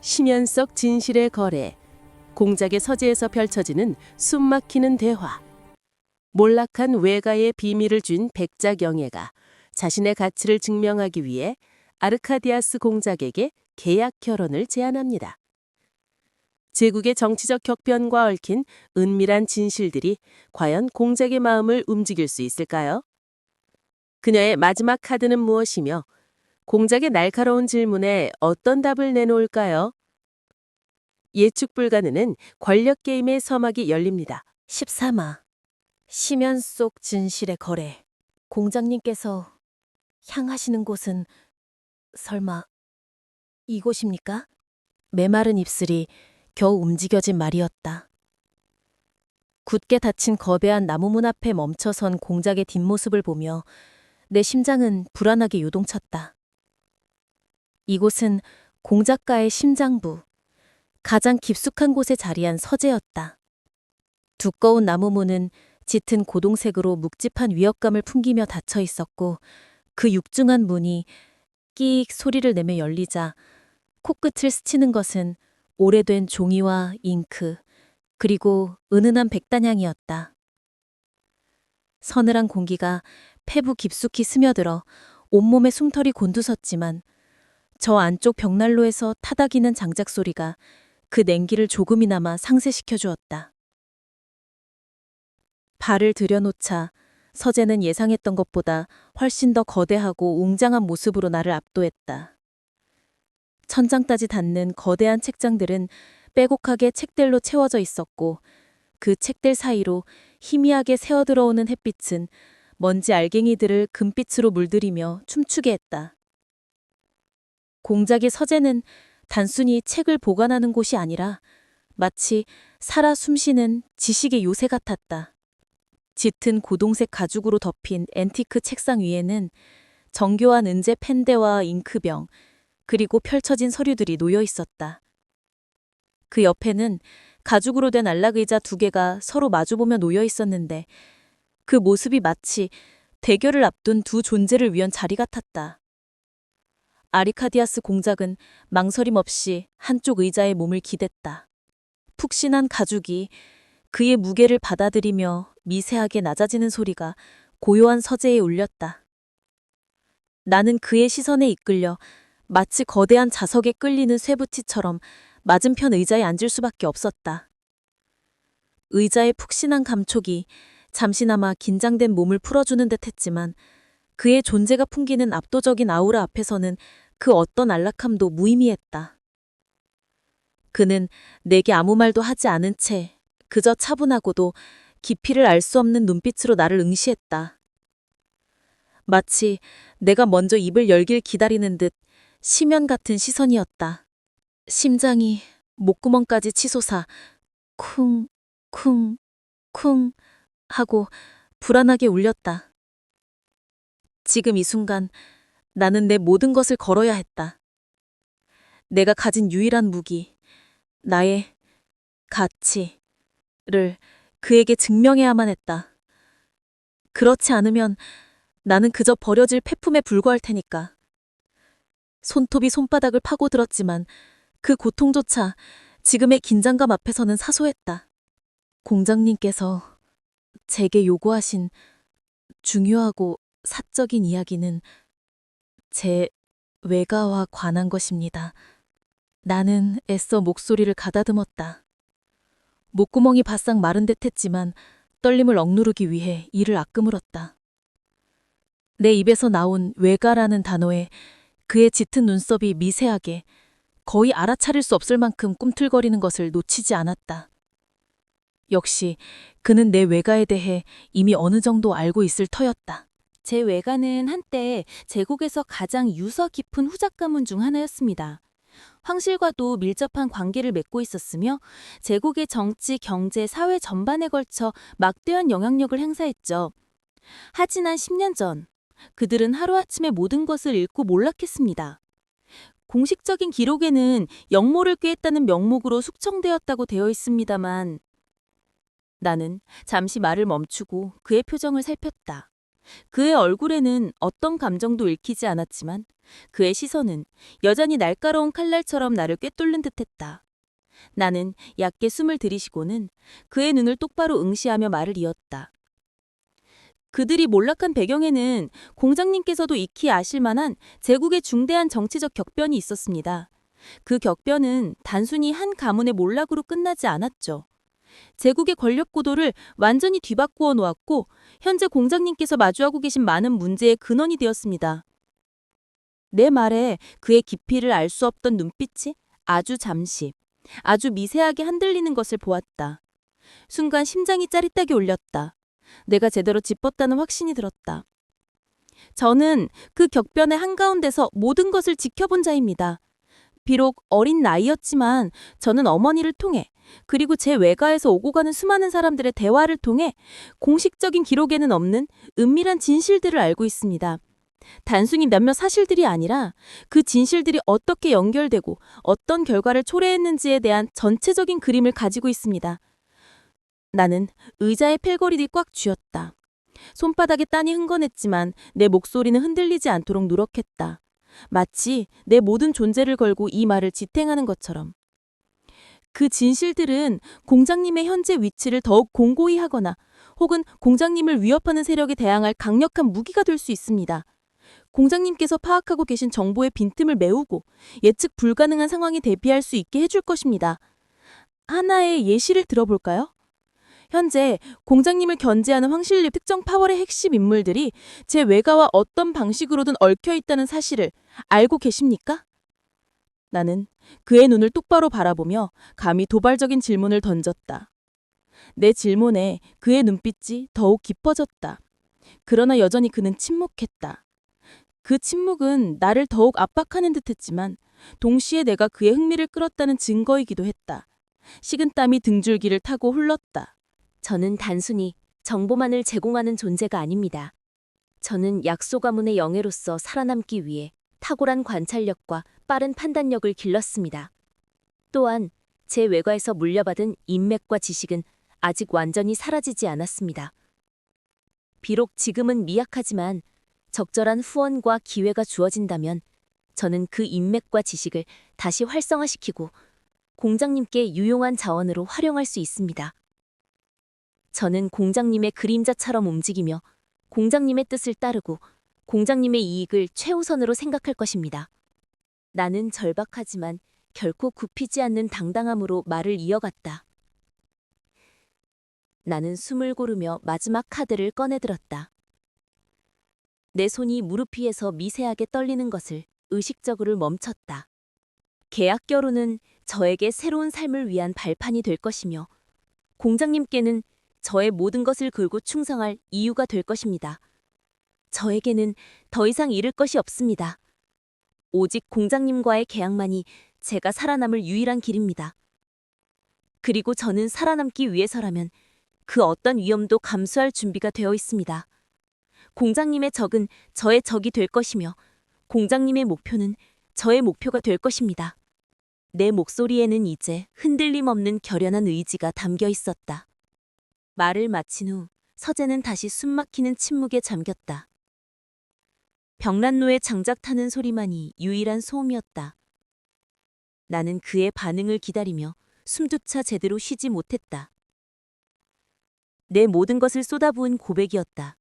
심연 속 진실의 거래, 공작의 서재에서 펼쳐지는 숨막히는 대화. 몰락한 외가의 비밀을 준 백작 영예가 자신의 가치를 증명하기 위해 아르카디아스 공작에게 계약 결혼을 제안합니다. 제국의 정치적 격변과 얽힌 은밀한 진실들이 과연 공작의 마음을 움직일 수 있을까요? 그녀의 마지막 카드는 무엇이며 공작의 날카로운 질문에 어떤 답을 내놓을까요? 예측 불가능한 권력 게임의 서막이 열립니다. 13화 심연 속 진실의 거래. 공장님께서 향하시는 곳은 설마 이곳입니까? 메마른 입술이 겨우 움직여진 말이었다. 굳게 닫힌 거대한 나무문 앞에 멈춰선 공작의 뒷모습을 보며 내 심장은 불안하게 요동쳤다. 이곳은 공작가의 심장부, 가장 깊숙한 곳에 자리한 서재였다. 두꺼운 나무문은 짙은 고동색으로 묵직한 위협감을 풍기며 닫혀 있었고 그 육중한 문이 끼익 소리를 내며 열리자 코끝을 스치는 것은 오래된 종이와 잉크 그리고 은은한 백단향이었다. 서늘한 공기가 폐부 깊숙이 스며들어 온몸에 숨털이 곤두섰지만 저 안쪽 벽난로에서 타닥이는 장작 소리가 그 냉기를 조금이나마 상쇄시켜 주었다. 발을 들여놓자 서재는 예상했던 것보다 훨씬 더 거대하고 웅장한 모습으로 나를 압도했다. 천장까지 닿는 거대한 책장들은 빼곡하게 책들로 채워져 있었고 그 책들 사이로 희미하게 새어들어오는 햇빛은 먼지 알갱이들을 금빛으로 물들이며 춤추게 했다. 공작의 서재는 단순히 책을 보관하는 곳이 아니라 마치 살아 숨쉬는 지식의 요새 같았다. 짙은 고동색 가죽으로 덮인 앤티크 책상 위에는 정교한 은재 펜대와 잉크병, 그리고 펼쳐진 서류들이 놓여 있었다. 그 옆에는 가죽으로 된 안락의자 2개가 서로 마주보며 놓여 있었는데 그 모습이 마치 대결을 앞둔 두 존재를 위한 자리 같았다. 아리카디아스 공작은 망설임 없이 한쪽 의자에 몸을 기댔다. 푹신한 가죽이 그의 무게를 받아들이며 미세하게 낮아지는 소리가 고요한 서재에 울렸다. 나는 그의 시선에 이끌려 마치 거대한 자석에 끌리는 쇠붙이처럼 맞은편 의자에 앉을 수밖에 없었다. 의자의 푹신한 감촉이 잠시나마 긴장된 몸을 풀어주는 듯 했지만 그의 존재가 풍기는 압도적인 아우라 앞에서는 그 어떤 안락함도 무의미했다. 그는 내게 아무 말도 하지 않은 채 그저 차분하고도 깊이를 알 수 없는 눈빛으로 나를 응시했다. 마치 내가 먼저 입을 열길 기다리는 듯 심연 같은 시선이었다. 심장이 목구멍까지 치솟아 쿵, 쿵, 쿵 하고 불안하게 울렸다. 지금 이 순간 나는 내 모든 것을 걸어야 했다. 내가 가진 유일한 무기, 나의 가치를 그에게 증명해야만 했다. 그렇지 않으면 나는 그저 버려질 폐품에 불과할 테니까. 손톱이 손바닥을 파고들었지만 그 고통조차 지금의 긴장감 앞에서는 사소했다. 공장님께서 제게 요구하신 중요하고 사적인 이야기는 제 외가와 관한 것입니다. 나는 애써 목소리를 가다듬었다. 목구멍이 바싹 마른 듯 했지만 떨림을 억누르기 위해 이를 아껴물었다. 내 입에서 나온 외가라는 단어에 그의 짙은 눈썹이 미세하게 거의 알아차릴 수 없을 만큼 꿈틀거리는 것을 놓치지 않았다. 역시 그는 내 외가에 대해 이미 어느 정도 알고 있을 터였다. 제 외가는 한때 제국에서 가장 유서 깊은 후작 가문 중 하나였습니다. 황실과도 밀접한 관계를 맺고 있었으며 제국의 정치, 경제, 사회 전반에 걸쳐 막대한 영향력을 행사했죠. 하지만 10년 전 그들은 하루아침에 모든 것을 잃고 몰락했습니다. 공식적인 기록에는 역모를 꾀했다는 명목으로 숙청되었다고 되어 있습니다만 나는 잠시 말을 멈추고 그의 표정을 살폈다. 그의 얼굴에는 어떤 감정도 읽히지 않았지만 그의 시선은 여전히 날카로운 칼날처럼 나를 꿰뚫는 듯했다. 나는 얕게 숨을 들이쉬고는 그의 눈을 똑바로 응시하며 말을 이었다. 그들이 몰락한 배경에는 공장님께서도 익히 아실 만한 제국의 중대한 정치적 격변이 있었습니다. 그 격변은 단순히 한 가문의 몰락으로 끝나지 않았죠. 제국의 권력 구도를 완전히 뒤바꾸어 놓았고 현재 공장님께서 마주하고 계신 많은 문제의 근원이 되었습니다. 내 말에 그의 깊이를 알 수 없던 눈빛이 아주 잠시, 아주 미세하게 흔들리는 것을 보았다. 순간 심장이 짜릿하게 울렸다. 내가 제대로 짚었다는 확신이 들었다. 저는 그 격변의 한가운데서 모든 것을 지켜본 자입니다. 비록 어린 나이였지만 저는 어머니를 통해 그리고 제 외가에서 오고 가는 수많은 사람들의 대화를 통해 공식적인 기록에는 없는 은밀한 진실들을 알고 있습니다. 단순히 몇몇 사실들이 아니라 그 진실들이 어떻게 연결되고 어떤 결과를 초래했는지에 대한 전체적인 그림을 가지고 있습니다. 나는 의자의 펠거리를 꽉 쥐었다. 손바닥에 땀이 흥건했지만 내 목소리는 흔들리지 않도록 누럭했다. 마치 내 모든 존재를 걸고 이 말을 지탱하는 것처럼. 그 진실들은 공장님의 현재 위치를 더욱 공고히 하거나 혹은 공장님을 위협하는 세력에 대항할 강력한 무기가 될 수 있습니다. 공장님께서 파악하고 계신 정보의 빈틈을 메우고 예측 불가능한 상황에 대비할 수 있게 해줄 것입니다. 하나의 예시를 들어볼까요? 현재 공장님을 견제하는 황실립 특정 파월의 핵심 인물들이 제 외가와 어떤 방식으로든 얽혀 있다는 사실을 알고 계십니까? 나는 그의 눈을 똑바로 바라보며 감히 도발적인 질문을 던졌다. 내 질문에 그의 눈빛이 더욱 깊어졌다. 그러나 여전히 그는 침묵했다. 그 침묵은 나를 더욱 압박하는 듯했지만 동시에 내가 그의 흥미를 끌었다는 증거이기도 했다. 식은땀이 등줄기를 타고 흘렀다. 저는 단순히 정보만을 제공하는 존재가 아닙니다. 저는 약소 가문의 영예로서 살아남기 위해 탁월한 관찰력과 빠른 판단력을 길렀습니다. 또한 제 외가에서 물려받은 인맥과 지식은 아직 완전히 사라지지 않았습니다. 비록 지금은 미약하지만 적절한 후원과 기회가 주어진다면 저는 그 인맥과 지식을 다시 활성화시키고 공장님께 유용한 자원으로 활용할 수 있습니다. 저는 공장님의 그림자처럼 움직이며 공장님의 뜻을 따르고 공장님의 이익을 최우선으로 생각할 것입니다. 나는 절박하지만 결코 굽히지 않는 당당함으로 말을 이어갔다. 나는 숨을 고르며 마지막 카드를 꺼내들었다. 내 손이 무릎 위에서 미세하게 떨리는 것을 의식적으로 멈췄다. 계약 결혼은 저에게 새로운 삶을 위한 발판이 될 것이며 공장님께는 저의 모든 것을 걸고 충성할 이유가 될 것입니다. 저에게는 더 이상 잃을 것이 없습니다. 오직 공장님과의 계약만이 제가 살아남을 유일한 길입니다. 그리고 저는 살아남기 위해서라면 그 어떤 위험도 감수할 준비가 되어 있습니다. 공장님의 적은 저의 적이 될 것이며 공장님의 목표는 저의 목표가 될 것입니다. 내 목소리에는 이제 흔들림 없는 결연한 의지가 담겨 있었다. 말을 마친 후 서재는 다시 숨막히는 침묵에 잠겼다. 벽난로에 장작 타는 소리만이 유일한 소음이었다. 나는 그의 반응을 기다리며 숨조차 제대로 쉬지 못했다. 내 모든 것을 쏟아부은 고백이었다.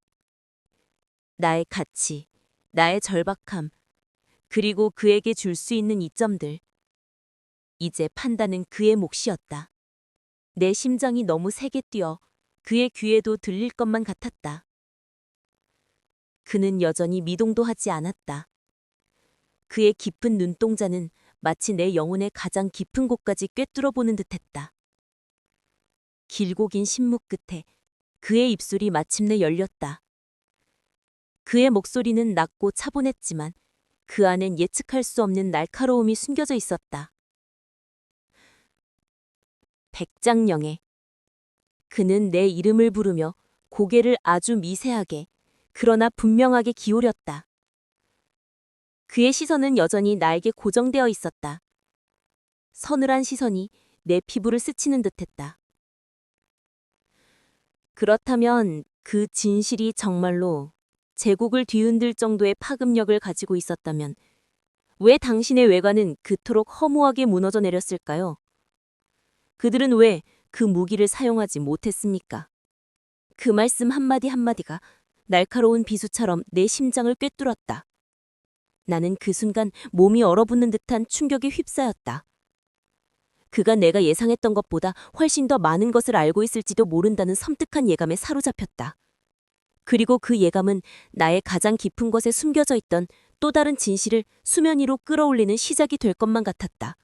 나의 가치, 나의 절박함, 그리고 그에게 줄 수 있는 이점들. 이제 판단은 그의 몫이었다. 내 심장이 너무 세게 뛰어 그의 귀에도 들릴 것만 같았다. 그는 여전히 미동도 하지 않았다. 그의 깊은 눈동자는 마치 내 영혼의 가장 깊은 곳까지 꿰뚫어 보는 듯했다. 길고 긴 신묵 끝에 그의 입술이 마침내 열렸다. 그의 목소리는 낮고 차분했지만 그 안엔 예측할 수 없는 날카로움이 숨겨져 있었다. 백장영애. 그는 내 이름을 부르며 고개를 아주 미세하게 그러나 분명하게 기울였다. 그의 시선은 여전히 나에게 고정되어 있었다. 서늘한 시선이 내 피부를 스치는 듯했다. 그렇다면 그 진실이 정말로 제국을 뒤흔들 정도의 파급력을 가지고 있었다면 왜 당신의 외관은 그토록 허무하게 무너져 내렸을까요? 그들은 왜 그 무기를 사용하지 못했습니까? 그 말씀 한마디 한마디가 날카로운 비수처럼 내 심장을 꿰뚫었다. 나는 그 순간 몸이 얼어붙는 듯한 충격에 휩싸였다. 그가 내가 예상했던 것보다 훨씬 더 많은 것을 알고 있을지도 모른다는 섬뜩한 예감에 사로잡혔다. 그리고 그 예감은 나의 가장 깊은 곳에 숨겨져 있던 또 다른 진실을 수면 위로 끌어올리는 시작이 될 것만 같았다.